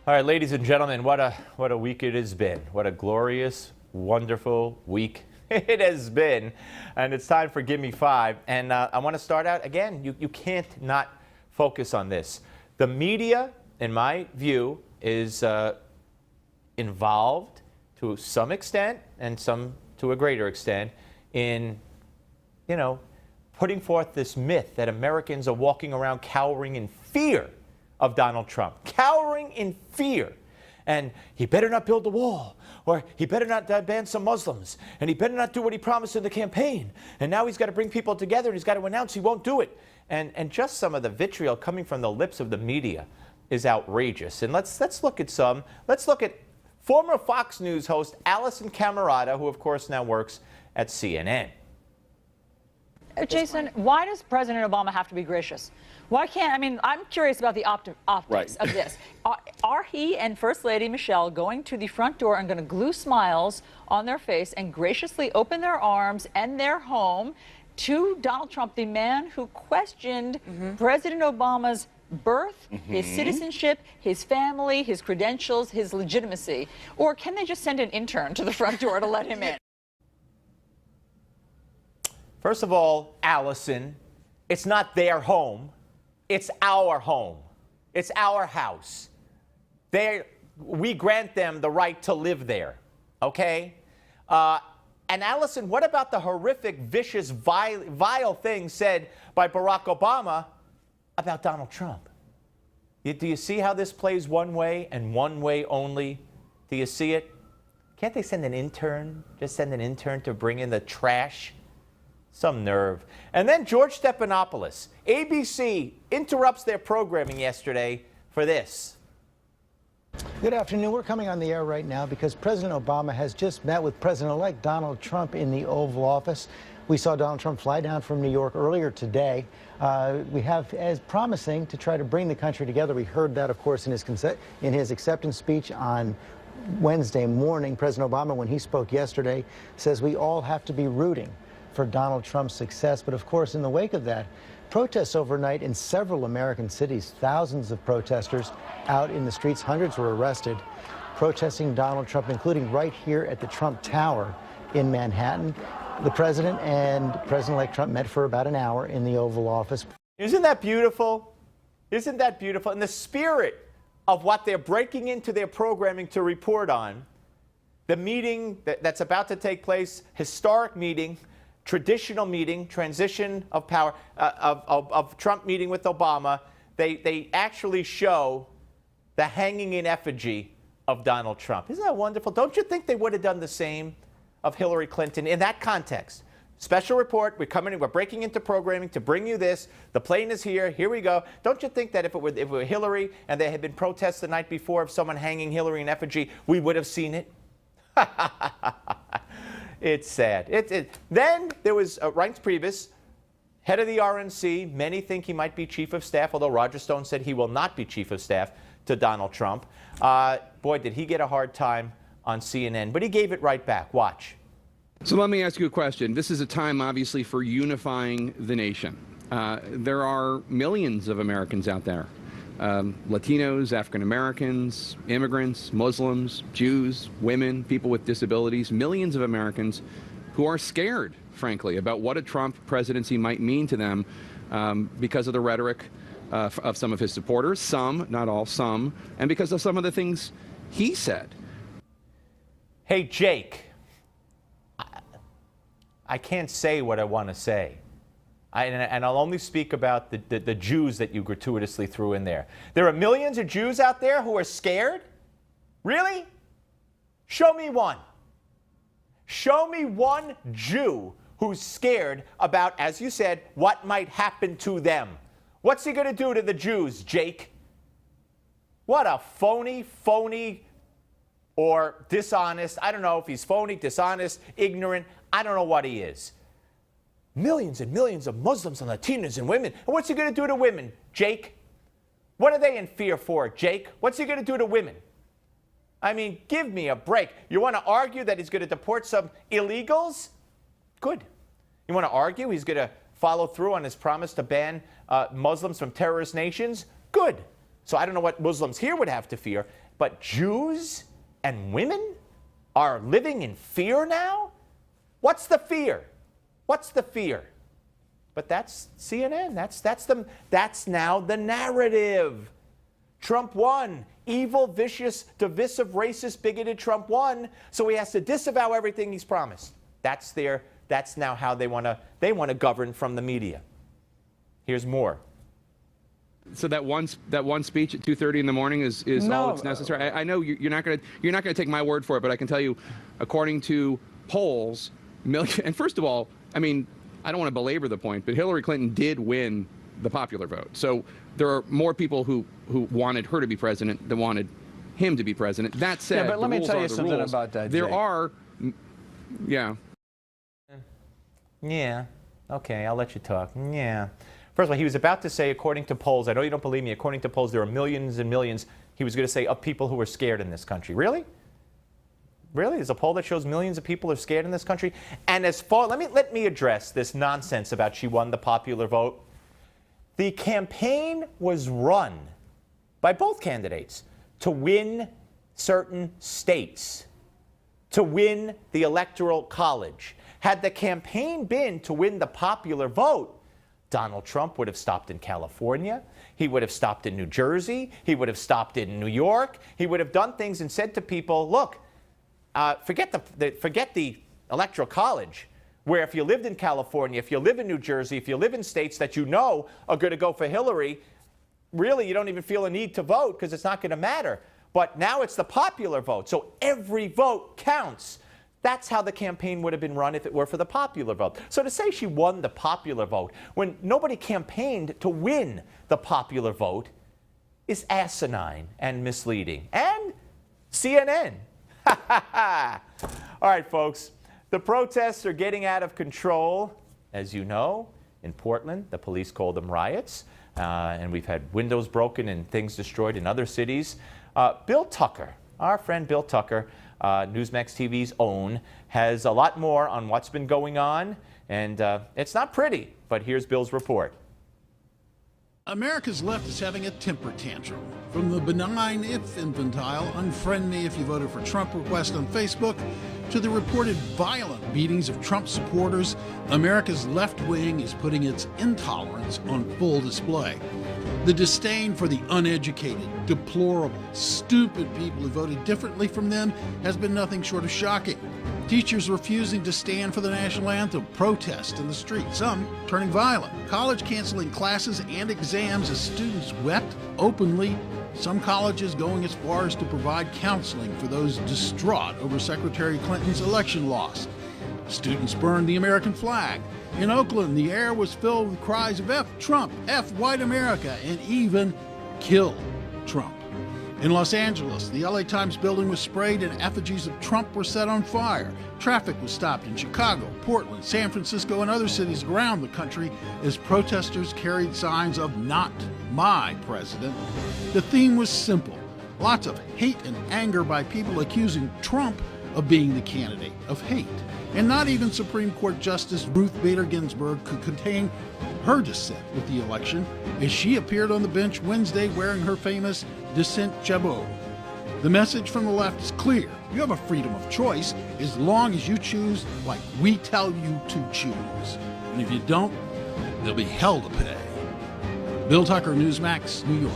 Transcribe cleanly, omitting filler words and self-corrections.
All right, ladies and gentlemen, what a week it has been. What a glorious, wonderful week it has been. And it's time for Gimme 5. And I want to start out again. You can't not focus on this. The media, in my view, is involved to some extent and some to a greater extent in, putting forth this myth that Americans are walking around cowering in fear of Donald Trump, cowering in fear. And he better not build a wall, or he better not ban some Muslims, and he better not do what he promised in the campaign. And now he's got to bring people together, and he's got to announce he won't do it. And just some of the vitriol coming from the lips of the media is outrageous. And let's look at some. Let's look at former Fox News host Allison Camerata, who of course now works at CNN. Jason, why does President Obama have to be gracious? Why can't, I'm curious about the optics of this. Are he and First Lady Michelle going to the front door and going to glue smiles on their face and graciously open their arms and their home to Donald Trump, the man who questioned President Obama's birth, his citizenship, his family, his credentials, his legitimacy? Or can they just send an intern to the front door to let him in? First of all, Allison, it's not their home. It's our home. It's our house. We grant them the right to live there, okay? And Allison, what about the horrific, vicious, vile things said by Barack Obama about Donald Trump? Do you see how this plays one way and one way only? Do you see it? Can't they send an intern? Just send an intern to bring in the trash? Some nerve. And then George Stephanopoulos. ABC interrupts their programming yesterday for this. Good afternoon. We're coming on the air right now because President Obama has just met with President-elect Donald Trump in the Oval Office. We saw Donald Trump fly down from New York earlier today. We have as promising to try to bring the country together. We heard that, of course, in his acceptance speech on Wednesday morning. President Obama, when he spoke yesterday, says we all have to be rooting for Donald Trump's success. But of course, in the wake of that, protests overnight in several American cities, thousands of protesters out in the streets, hundreds were arrested, protesting Donald Trump, including right here at the Trump Tower in Manhattan. The president and President-elect Trump met for about an hour in the Oval Office. Isn't that beautiful? Isn't that beautiful? In the spirit of what they're breaking into their programming to report on, the meeting that's about to take place, historic meeting, traditional meeting, transition of power, of Trump meeting with Obama, they actually show the hanging in effigy of Donald Trump. Isn't that wonderful? Don't you think they would have done the same of Hillary Clinton in that context? Special report, we're breaking into programming to bring you this. The plane is here we go. Don't you think that if it were Hillary and there had been protests the night before of someone hanging Hillary in effigy, we would have seen it? It's sad. Then there was Reince Priebus, head of the RNC. Many think he might be chief of staff, although Roger Stone said he will not be chief of staff to Donald Trump. Boy, did he get a hard time on CNN, but he gave it right back. Watch. So let me ask you a question. This is a time, obviously, for unifying the nation. There are millions of Americans out there. Latinos, African Americans, immigrants, Muslims, Jews, women, people with disabilities, millions of Americans who are scared, frankly, about what a Trump presidency might mean to them because of the rhetoric of some of his supporters, some, not all, some, and because of some of the things he said. Hey, Jake, I can't say what I want to say. And I'll only speak about the Jews that you gratuitously threw in there. There are millions of Jews out there who are scared? Really? Show me one. Show me one Jew who's scared about, as you said, what might happen to them. What's he going to do to the Jews, Jake? What a phony, or dishonest. I don't know if he's phony, dishonest, ignorant. I don't know what he is. Millions and millions of Muslims and Latinos and women. And what's he going to do to women, Jake? What are they in fear for, Jake? What's he going to do to women? I mean, give me a break. You want to argue that he's going to deport some illegals? Good. You want to argue he's going to follow through on his promise to ban Muslims from terrorist nations? Good. So I don't know what Muslims here would have to fear. But Jews and women are living in fear now? What's the fear? What's the fear? But that's CNN. That's now the narrative. Trump won. Evil, vicious, divisive, racist, bigoted Trump won. So he has to disavow everything he's promised. That's now how they want to govern from the media. Here's more. So that one speech at 2:30 in the morning is all that's necessary. I know you're not going to take my word for it, but I can tell you, according to polls, and first of all, I mean, I don't want to belabor the point, but Hillary Clinton did win the popular vote. So there are more people who wanted her to be president than wanted him to be president. That said, yeah, but let me tell you something rules. about that. There Jake. are, yeah. Yeah. Okay, I'll let you talk. Yeah. First of all, he was about to say, according to polls, I know you don't believe me, according to polls, there are millions and millions, he was going to say, of people who are scared in this country. Really? Really? There's a poll that shows millions of people are scared in this country? And as far, let me address this nonsense about she won the popular vote. The campaign was run by both candidates to win certain states, to win the Electoral College. Had the campaign been to win the popular vote, Donald Trump would have stopped in California. He would have stopped in New Jersey. He would have stopped in New York. He would have done things and said to people, look, forget the Electoral College, where if you lived in California, if you live in New Jersey, if you live in states that you know are going to go for Hillary, really you don't even feel a need to vote because it's not going to matter. But now it's the popular vote, so every vote counts. That's how the campaign would have been run if it were for the popular vote. So to say she won the popular vote when nobody campaigned to win the popular vote is asinine and misleading. And CNN. All right, folks. The protests are getting out of control. As you know, in Portland, the police called them riots. And we've had windows broken and things destroyed in other cities. Bill Tucker, our friend Bill Tucker, Newsmax TV's own, has a lot more on what's been going on. And it's not pretty, but here's Bill's report. America's left is having a temper tantrum. From the benign, if infantile, unfriend me if you voted for Trump request on Facebook, to the reported violent beatings of Trump supporters, America's left wing is putting its intolerance on full display. The disdain for the uneducated, deplorable, stupid people who voted differently from them has been nothing short of shocking. Teachers refusing to stand for the national anthem, protest in the street, some turning violent. College canceling classes and exams as students wept openly. Some colleges going as far as to provide counseling for those distraught over Secretary Clinton's election loss. Students burned the American flag. In Oakland, the air was filled with cries of F Trump, F white America, and even kill Trump. In Los Angeles, the LA Times building was sprayed and effigies of Trump were set on fire. Traffic was stopped in Chicago, Portland, San Francisco, and other cities around the country as protesters carried signs of "Not my president." The theme was simple: lots of hate and anger by people accusing Trump of being the candidate of hate. And not even Supreme Court Justice Ruth Bader Ginsburg could contain her dissent with the election as she appeared on the bench Wednesday wearing her famous dissent jabot. The message from the left is clear. You have a freedom of choice as long as you choose like we tell you to choose. And if you don't, there'll be hell to pay. Bill Tucker, Newsmax, New York.